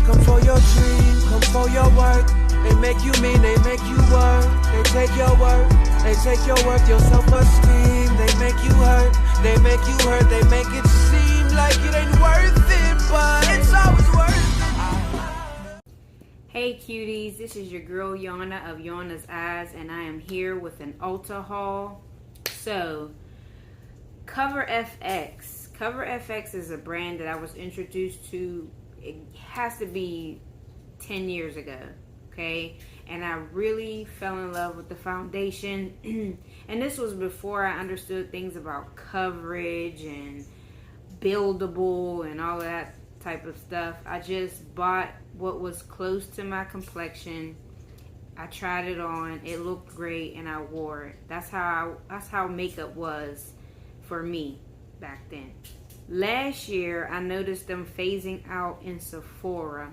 Come for your dream, come for your work. They make you mean, they make you work. They take your work, they take your worth, your self-esteem. They make you hurt, they make you hurt. They make it seem like it ain't worth it, but it's always worth it. Hey cuties, this is your girl Yana of Yana's Eyes, and I am here with an ULTA haul. So, Cover FX. Cover FX is a brand that I was introduced to, it has to be 10 years ago, okay? And I really fell in love with the foundation. And this was before I understood things about coverage and buildable and all of that type of stuff. I just bought what was close to my complexion. I tried it on, it looked great, and I wore it. That's how makeup was for me back then. Last year I noticed them phasing out in Sephora.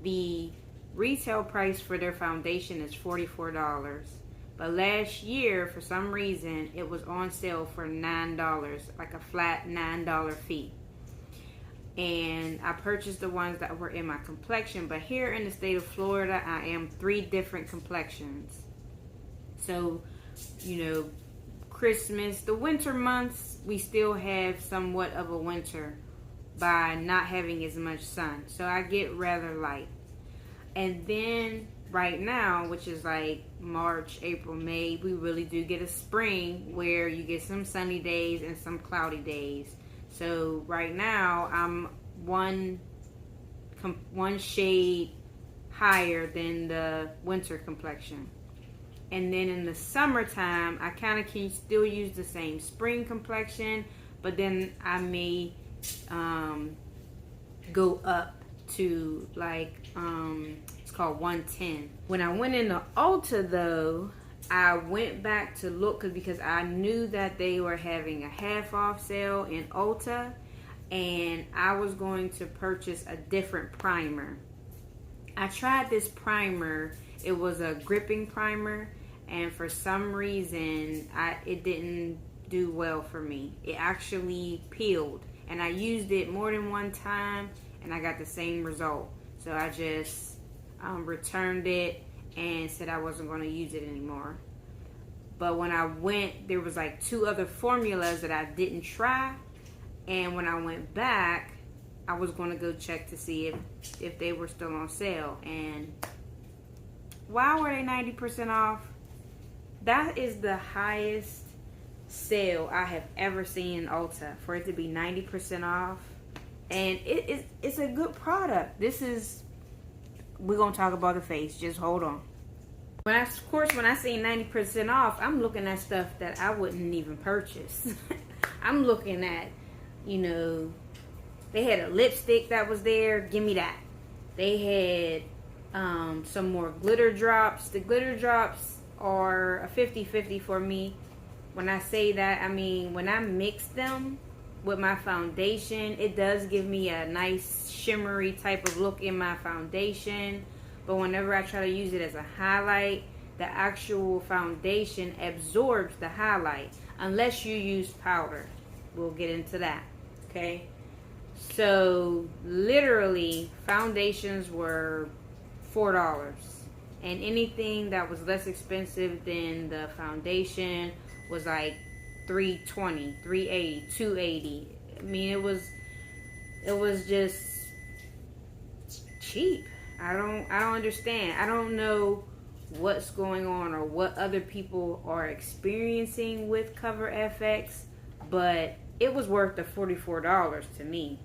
The retail price for their foundation is $44, but last year for some reason it was on sale for $9, like a flat $9 fee. And I purchased the ones that were in my complexion, but here in the state of Florida I am 3 different complexions. So, you know, Christmas, the winter months, we still have somewhat of a winter by not having as much sun, so I get rather light. And then right now, which is like March, April, May, we really do get a spring where you get some sunny days and some cloudy days. So right now I'm one shade higher than the winter complexion. And then in the summertime I kind of can still use the same spring complexion, but then I may go up to like it's called 110. When I went into ULTA though, I went back to look because I knew that they were having a half off sale in ULTA, and I was going to purchase a different primer. I tried this primer. It was a gripping primer, and for some reason it didn't do well for me. It actually peeled, and I used it more than one time and I got the same result. So I just returned it and said I wasn't going to use it anymore. But when I went, there was like 2 other formulas that I didn't try, and when I went back I was going to go check to see if they were still on sale. And why were they 90% off? That is the highest sale I have ever seen in ULTA, for it to be 90% off. And it's a good product. We're going to talk about the face, just hold on. Of course, when I say 90% off, I'm looking at stuff that I wouldn't even purchase. I'm looking at, you know, they had a lipstick that was there, give me that. They had some more glitter drops. The glitter drops are a 50-50 for me. When I say that, I mean when I mix them with my foundation, it does give me a nice shimmery type of look in my foundation. But whenever I try to use it as a highlight, the actual foundation absorbs the highlight unless you use powder. We'll get into that, okay? So literally foundations were $4, and anything that was less expensive than the foundation was like $320, $380, $280. I mean, it was just cheap. I don't understand. I don't know what's going on or what other people are experiencing with Cover FX, but it was worth the $44 to me.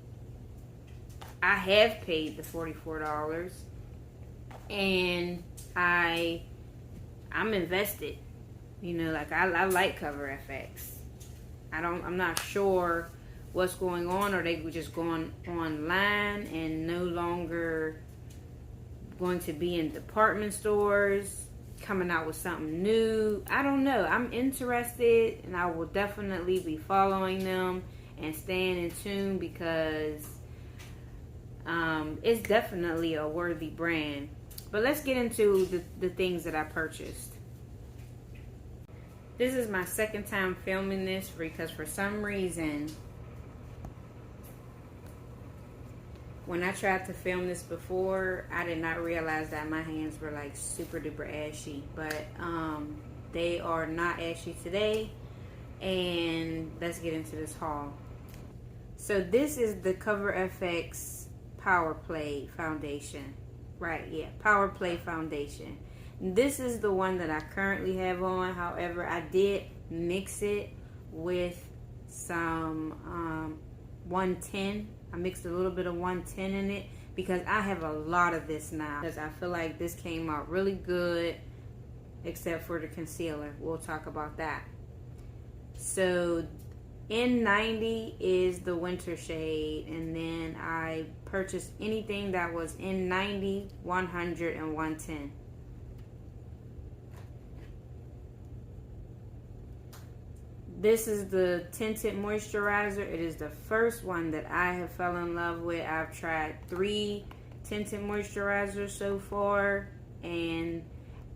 I have paid the $44, and I'm invested. You know, like I like Cover FX. I'm not sure what's going on, or they were just going online and no longer going to be in department stores, coming out with something new. I don't know. I'm interested, and I will definitely be following them and staying in tune because it's definitely a worthy brand. But let's get into the things that I purchased. This is my second time filming this because for some reason When I tried to film this before, I did not realize that my hands were like super duper ashy, but they are not ashy today. And let's get into this haul. So this is the Cover FX Power Play Foundation. Right, yeah, Power Play Foundation. This is the one that I currently have on. However, I did mix it with some 110. I mixed a little bit of 110 in it because I have a lot of this now. Because I feel like this came out really good, except for the concealer. We'll talk about that. So N90 is the winter shade, and then I purchased anything that was N90, 100, and 110. This is the Tinted Moisturizer. It is the first one that I have fell in love with. I've tried 3 tinted moisturizers so far, and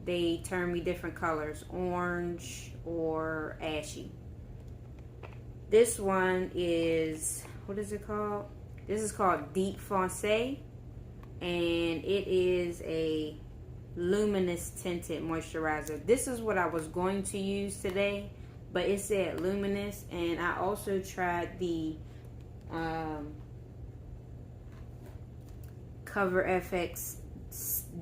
they turn me different colors, orange or ashy. This one is, what is it called? This is called Deep Foncé, and it is a luminous tinted moisturizer. This is what I was going to use today, but it said luminous. And I also tried the Cover FX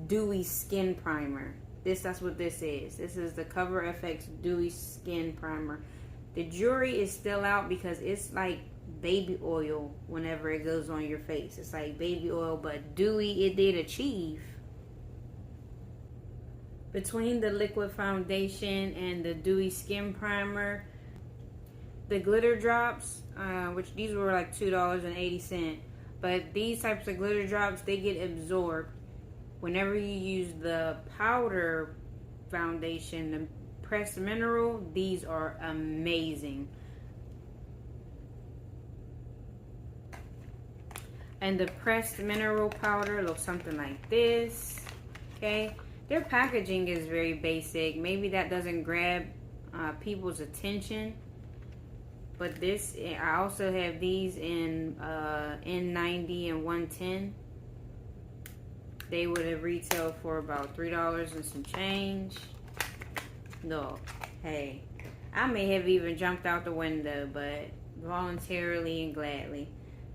Dewy Skin Primer. That's what this is. This is the Cover FX Dewy Skin Primer. The jury is still out because it's like baby oil whenever it goes on your face. It's like baby oil, but dewy it did achieve. Between the liquid foundation and the dewy skin primer, the glitter drops, which these were like $2.80, but these types of glitter drops, they get absorbed. Whenever you use the powder foundation, the pressed mineral, these are amazing. And the pressed mineral powder looks something like this. Okay, their packaging is very basic. Maybe that doesn't grab people's attention, but this, I also have these in N90 and 110. They would have retailed for about $3 and some change. No, hey, I may have even jumped out the window, but voluntarily and gladly,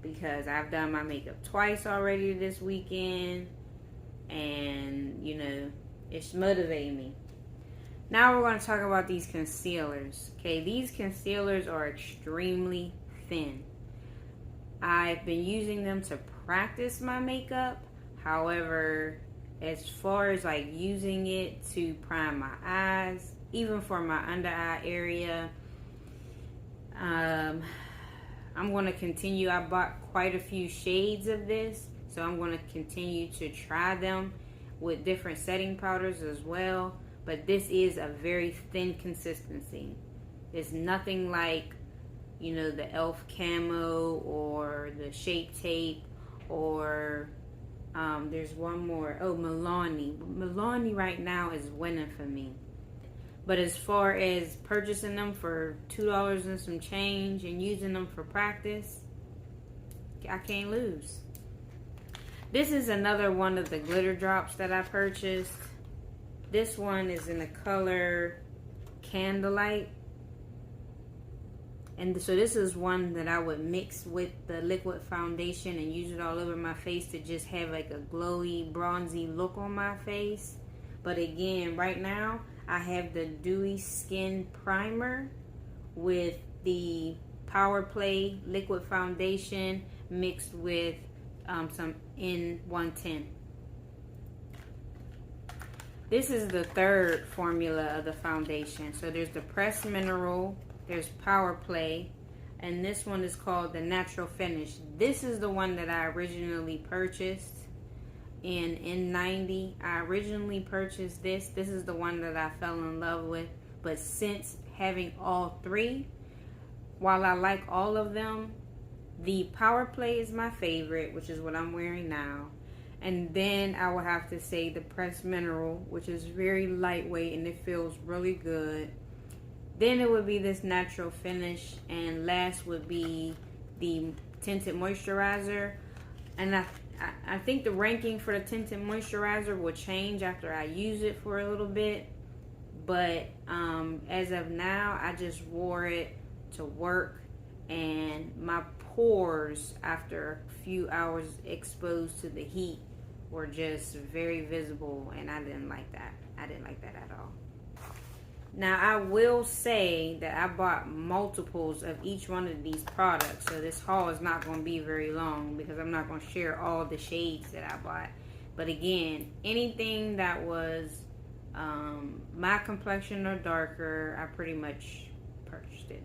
because I've done my makeup twice already this weekend, and you know, it's motivating me. Now we're going to talk about these concealers. Okay, these concealers are extremely thin. I've been using them to practice my makeup. However, as far as like using it to prime my eyes, even for my under eye area, I'm going to continue. I bought quite a few shades of this, so I'm going to continue to try them with different setting powders as well. But this is a very thin consistency. It's nothing like, you know, the e.l.f. Camo or the Shape Tape, or there's one more. Oh, Milani. Milani right now is winning for me. But as far as purchasing them for $2 and some change and using them for practice, I can't lose. This is another one of the glitter drops that I purchased. This one is in the color Candlelight. And so this is one that I would mix with the liquid foundation and use it all over my face to just have like a glowy, bronzy look on my face. But again, right now, I have the Dewy Skin Primer with the Power Play Liquid Foundation mixed with some N110. This is the third formula of the foundation. So there's the Pressed Mineral, there's Power Play, and this one is called the Natural Finish. This is the one that I originally purchased in N90. I originally purchased this. This is the one that I fell in love with. But since having all three, while I like all of them, the Power Play is my favorite, which is what I'm wearing now. And then I will have to say the Pressed Mineral, which is very lightweight and it feels really good. Then it would be this Natural Finish, and last would be the Tinted Moisturizer. And I think the ranking for the Tinted Moisturizer will change after I use it for a little bit. But as of now, I just wore it to work, and my pores after a few hours exposed to the heat were just very visible, and I didn't like that. I didn't like that at all. Now, I will say that I bought multiples of each one of these products, so this haul is not going to be very long because I'm not going to share all the shades that I bought. But again, anything that was my complexion or darker, I pretty much purchased it.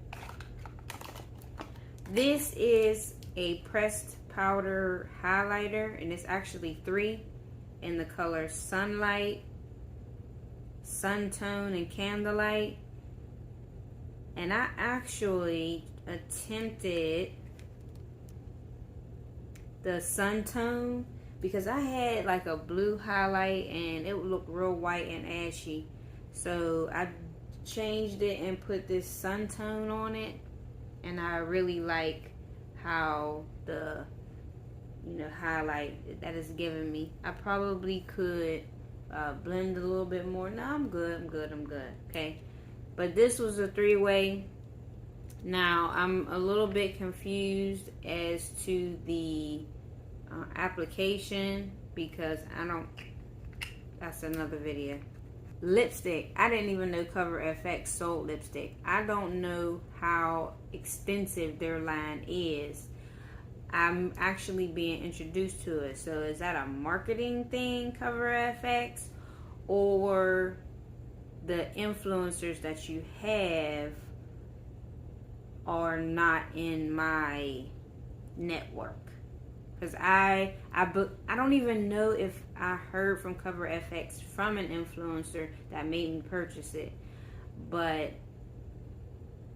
This is a pressed powder highlighter, and it's actually 3 in the color Sunlight, Suntone, and Candlelight. And I actually attempted the Suntone because I had like a blue highlight and it would look real white and ashy. So I changed it and put this Suntone on it, and I really like how the highlight that is giving me. I probably could blend a little bit more. No, I'm good. Okay, but this was a 3-way. Now I'm a little bit confused as to the application because that's another video. Lipstick. I didn't even know Cover FX sold lipstick. I don't know how extensive their line is. I'm actually being introduced to it. So is that a marketing thing, Cover FX, or the influencers that you have are not in my network? Because I don't even know if I heard from Cover FX from an influencer that made me purchase it. But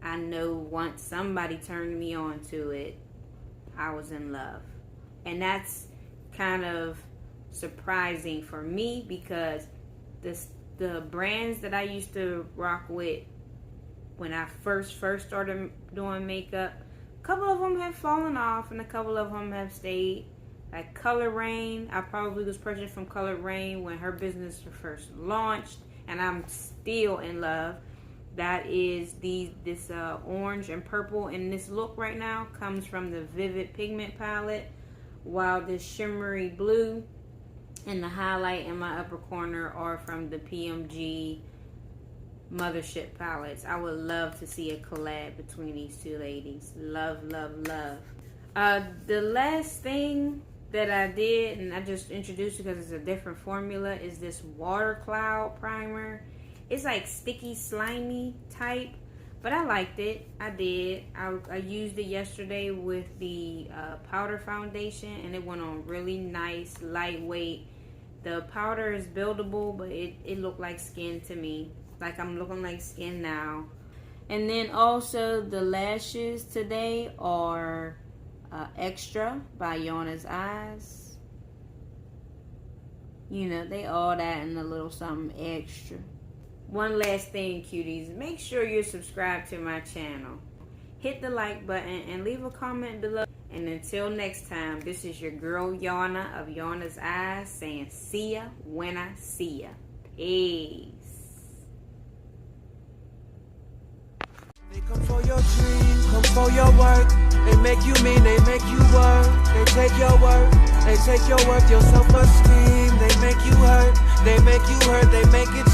I know once somebody turned me on to it, I was in love. And that's kind of surprising for me because the brands that I used to rock with when I first started doing makeup, a couple of them have fallen off and a couple of them have stayed. Like Color Rain, I probably was purchased from Color Rain when her business first launched, and I'm still in love. That is this orange and purple, and this look right now comes from the Vivid Pigment palette, while this shimmery blue and the highlight in my upper corner are from the PMG Mothership palettes. I would love to see a collab between these two ladies. Love, love, love. The last thing that I did, and I just introduced it because it's a different formula, is this Water Cloud Primer. It's like sticky, slimy type, but I liked it. I did. I used it yesterday with the powder foundation, and it went on really nice, lightweight. The powder is buildable, but it looked like skin to me. Like I'm looking like skin now. And then also the lashes today are Extra by Yana's Eyes. You know, they all that and a little something extra. One last thing, cuties. Make sure you're subscribed to my channel. Hit the like button and leave a comment below. And until next time, this is your girl Yana of Yana's Eyes saying see ya when I see ya. Peace. They come for your dream, come for your work. They make you mean, they make you work. They take your work, they take your worth, your self-esteem. They make you hurt, they make you hurt, they make it